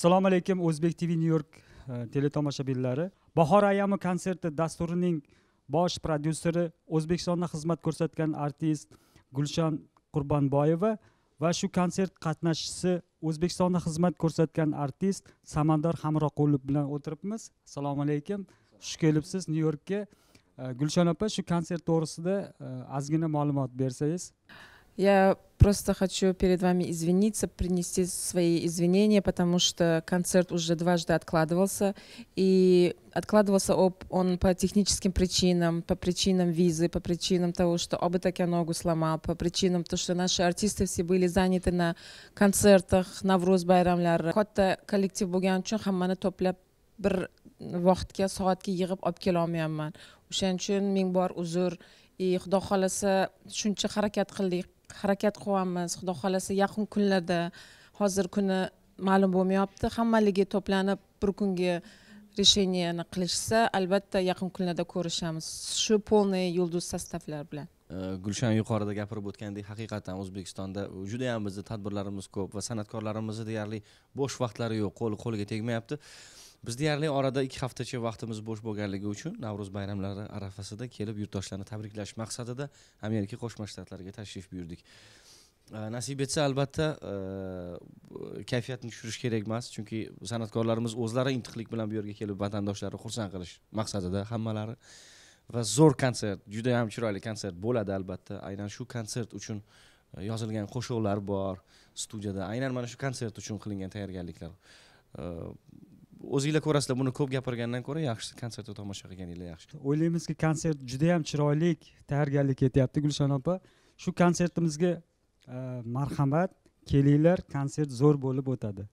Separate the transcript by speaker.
Speaker 1: Assalomu alaykum O'zbek TV New York teletomoshabinlari. Bahor ayami konserti dasturining bosh prodyuseri O'zbekistonda xizmat ko'rsatgan artist Gulshon Qurbonboyeva va shu konsert qatnashchisi O'zbekistonda xizmat ko'rsatgan artist Samandor Hamroqulov bilan o'tiribmiz. Assalomu alaykum. Xush kelibsiz New Yorkka. Gulshon opa, shu konsert to'g'risida ozgina ma'lumot bersangiz.
Speaker 2: Я просто хочу перед вами извиниться, принести свои извинения, потому что концерт уже дважды откладывался. И откладывался он по техническим причинам, по причинам визы, по причинам того, что Обытак я ногу сломал, по причинам того, что наши артисты все были заняты на концертах, Навруз bayramlari. Katta kollektiv bo'lgani uchun hammani to'plab bir vaqtga, soatga yig'ib olib kela olmayapman. O'shaning uchun ming bor uzr. Xudo xolasa shuncha harakat qildik. Harakat qilyapmiz. Xudo xolasa yaqin kunlarda, hozir kuni ma'lum bo'lmayapti, hammaligi to'planib bir kunga решениeni qilishsa, albatta yaqin kunlarda ko'rishamiz. Shu полный yulduz sostavlar bilan.
Speaker 3: Gulshan yuqorida gapirib o'tgandek, haqiqatan O'zbekistonda juda ham bizning tadbirlarimiz ko'p va san'atkorlarimizni deyarli bo'sh vaqtlari yo'q, qo'liga tegmayapti. Biz deyarli orada 2 haftacha vaqtimiz bo'sh bo'lganligi uchun Navruz bayramlari arafasida kelib yurtdoshlarni tabriklash maqsadida Amerika Qo'shma Shtatlariga tashrif buyurdik. Nasib etsa albatta kayfiyatni tushirish kerak emas, chunki san'atkorlarimiz o'zlari intiqlik bilan bu yerga kelib vatandoshlarni xursand qilish maqsadida hammalari va zo'r konsert, juda ham chiroyli konsert bo'ladi albatta. Aynan shu konsert uchun yozilgan qo'shiqlar bor studiyada. Aynan mana shu konsert uchun qilingan tayyorgarliklar. O'zingizlar ko'rasizlar, buni ko'p gapirgandan ko'ra yaxshisi konsertni tomosha qilganinglar yaxshi.
Speaker 1: O'ylaymizki, konsert juda ham chiroyli tayyorgarlik ketyapti Gulshon opa. Shu konsertimizga marhamat, kelinglar, konsert zo'r bo'lib o'tadi.